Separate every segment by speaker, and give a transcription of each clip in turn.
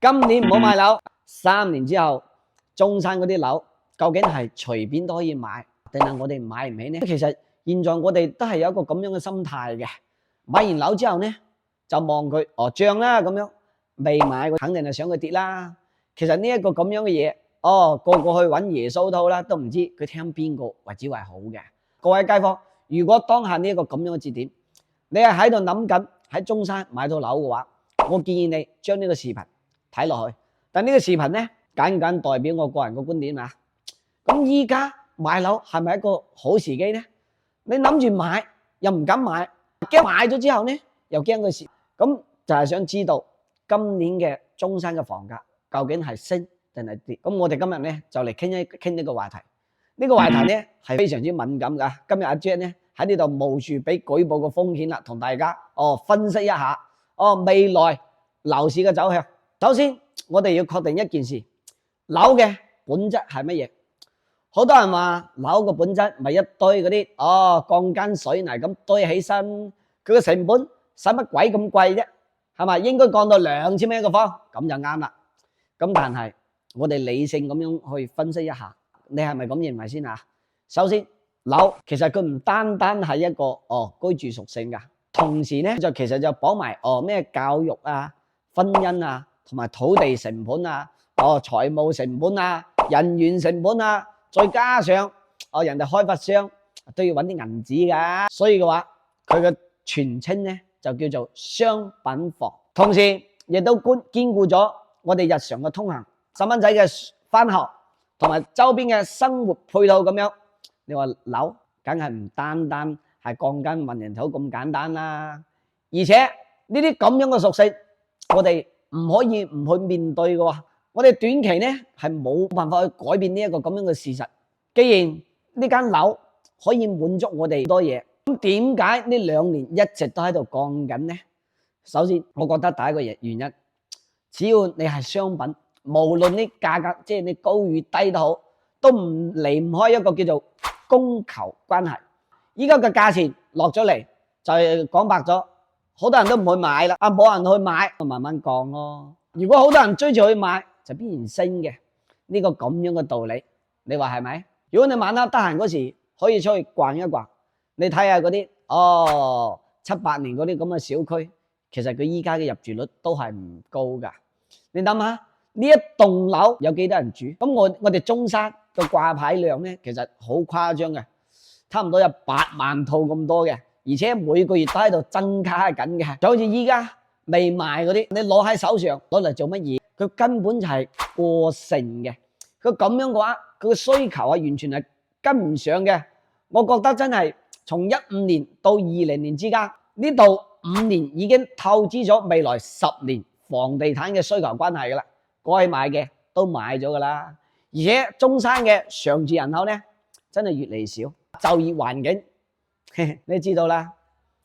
Speaker 1: 今年唔好買樓，3年之後中山嗰啲樓究竟係隨便都可以買，定係我哋買唔起呢？其實現在我哋都係有一個咁樣嘅心態嘅，買完樓之後呢，就望佢漲啦咁樣，未買佢肯定係想佢跌啦。其實呢一個咁樣嘅嘢，個個去揾耶穌都好啦，都唔知佢聽邊個為之為好嘅。各位街坊，如果當下呢一個咁樣嘅節點，你係喺度諗緊喺中山買到樓嘅話，我建議你將呢個視頻睇落去。但呢個視頻呢，僅僅代表我個人嘅觀點啊。咁依家買樓係咪一個好時機呢？你諗住買又唔敢買，驚買咗之後呢又驚佢蝕。咁就係想知道今年嘅中山嘅房價究竟係升定係跌？咁我哋今日呢就嚟傾呢個話題。呢個話題呢係非常之敏感㗎。今日阿 Jack 呢喺呢度冒住俾舉報嘅風險啦，同大家分析一下未來樓市嘅走向。首先我哋要確定一件事，樓嘅本質係乜嘢？好多人話樓嘅本質咪一堆嗰啲鋼筋水泥咁堆起身，佢嘅成本使乜鬼咁貴啫？係咪應該降到2000蚊一個方咁就啱啦？咁但係我哋理性咁樣去分析一下，你係咪咁認為先啊？首先樓其實佢唔單單係一個居住屬性㗎，同時呢就其實就綁埋咩教育啊、婚姻啊，同埋土地成本啊、財務成本啊、人員成本啊，再加上人哋開發商都要揾啲銀紙㗎，所以嘅話佢嘅全稱呢就叫做商品房，同時亦都兼顧咗我哋日常嘅通行、細蚊仔嘅返學同埋周邊嘅生活配套咁樣。你話樓梗係唔單單係鋼筋混凝土咁簡單啦，而且呢啲咁樣嘅屬性，我哋唔可以唔去面對嘅喎。我哋短期呢係冇辦法去改變呢一個咁樣嘅事實。既然呢間樓可以滿足我哋好多嘢，咁點解呢2年一直都喺度降緊呢？首先，我覺得第一個原因，只要你係商品，無論啲價格即係你高與低都好，都唔離唔開一個叫做供求關係。依家嘅價錢落咗嚟，就係講白咗，好多人都唔去買啦，冇人去買，就慢慢降咯。如果好多人追住去買，就必然升嘅。呢個咁樣嘅道理，你話係咪？如果你晚黑得閒嗰時，可以出去逛一逛，你睇下嗰啲7、8年嗰啲咁嘅小區，其實佢依家嘅入住率都係唔高噶。你諗下呢一棟樓有幾多人住？咁我哋中山個掛牌量呢，其實好誇張嘅，差唔多有8萬套咁多嘅，而且每個月都喺度增加緊嘅。就好似依家未賣嗰啲，你攞喺手上攞嚟做乜嘢？佢根本就係過剩嘅。佢咁樣嘅話，佢嘅需求完全係跟唔上嘅。我覺得真係從15年到20年之間，呢度5年已經透支咗未來10年房地產嘅需求關係噶啦。該買嘅都買咗噶啦，而且中山嘅常住人口呢，真係越嚟越少。就業環境你知道啦，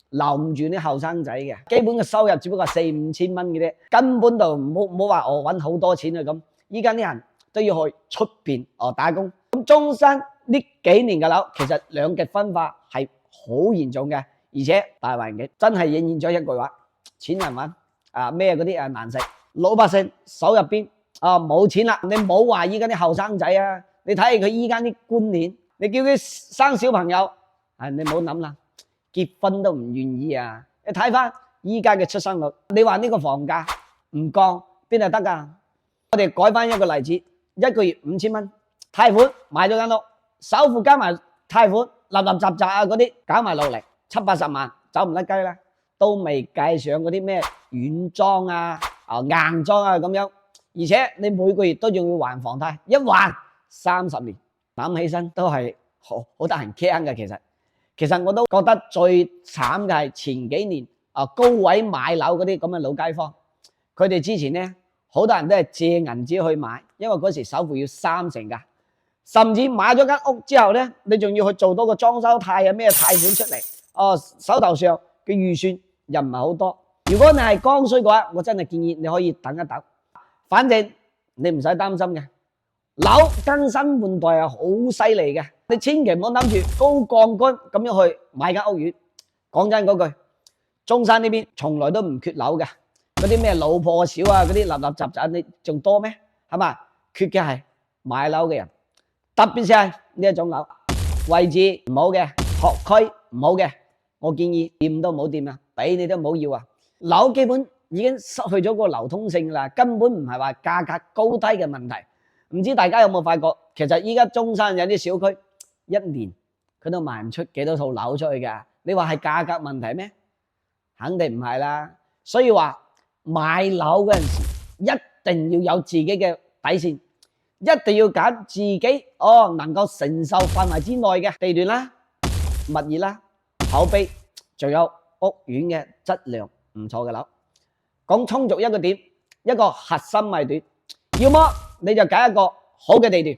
Speaker 1: 留唔住啲後生仔嘅，基本嘅收入只不過4、5千蚊嘅啫，根本就唔好話我搵好多錢啊咁。依家啲人都要去出邊打工。咁中山呢幾年嘅樓，其實兩極分化係好嚴重嘅，而且大環境真係應驗咗一句話：錢人揾咩嗰啲難食。老百姓手入邊冇錢啦，你冇話依家啲後生仔啊，你睇下佢依家啲觀念，你叫佢生小朋友，你唔好諗啦，結婚都唔願意啊。你睇翻依家嘅出生率，你話呢個房價唔降邊度得噶？我哋改翻一個例子，一個月5000蚊，貸款買咗間屋，首付加埋貸款，立立雜雜嗰啲搞埋落嚟，70、80萬走唔甩雞啦，都未計上嗰啲咩軟裝硬裝咁樣，而且你每個月都仲要還房貸，一還30年，諗起身都係好得人驚嘅。其實我都覺得最慘嘅係前幾年高位買樓嗰啲咁嘅老街坊，佢哋之前呢，好多人都係借銀紙去買，因為嗰時首付要30%噶，甚至買咗間屋之後呢，你仲要去做多個裝修貸咩貸款出嚟，手頭上嘅預算又唔係好多。如果你係剛需嘅話，我真係建議你可以等一等，反正你唔使擔心嘅。樓更新換代係好犀利嘅，你千祈唔好諗住高槓桿咁樣去買間屋苑。講真嗰句，中山呢邊從來都唔缺樓嘅，嗰啲咩老婆少啊，嗰啲立立雜雜你仲多咩？係嘛？缺嘅係買樓嘅人，特別是係呢一種樓位置唔好嘅，學區唔好嘅，我建議掂都唔好掂啊，俾你都唔好要啊！樓基本已經失去咗個流通性啦，根本唔係話價格高低嘅問題。唔知大家有冇發覺，其實依家中山有啲小區一年佢都賣唔出幾多套樓出去㗎，你話係價格問題咩？肯定唔係啦。所以話買樓嗰陣時一定要有自己嘅底線，一定要揀自己能夠承受範圍之內嘅地段啦、物業啦、口碑，仲有屋苑嘅質量唔錯嘅樓。講充足一個點，一個核心賣點，要麼你就揀一個好嘅地段，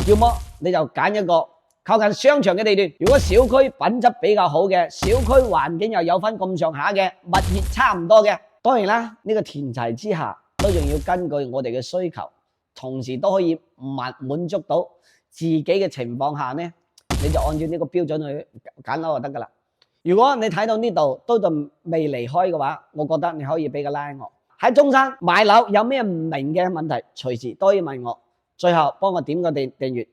Speaker 1: 要麼你就揀一個靠近商場嘅地段。如果小區品質比較好嘅，小區環境又有翻咁上下嘅，物業差唔多嘅，當然啦，呢個前提之下都仲要根據我哋嘅需求，同時都可以滿足到自己嘅情況下呢，你就按照呢個標準去揀樓就得噶啦。如果你睇到呢度都仲未離開嘅話，我覺得你可以俾個 like 我。喺中山買樓有咩唔明嘅問題，隨時都可以問我。最後幫我點個訂閱，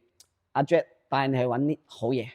Speaker 1: 阿 Jack 帶你去揾啲好嘢。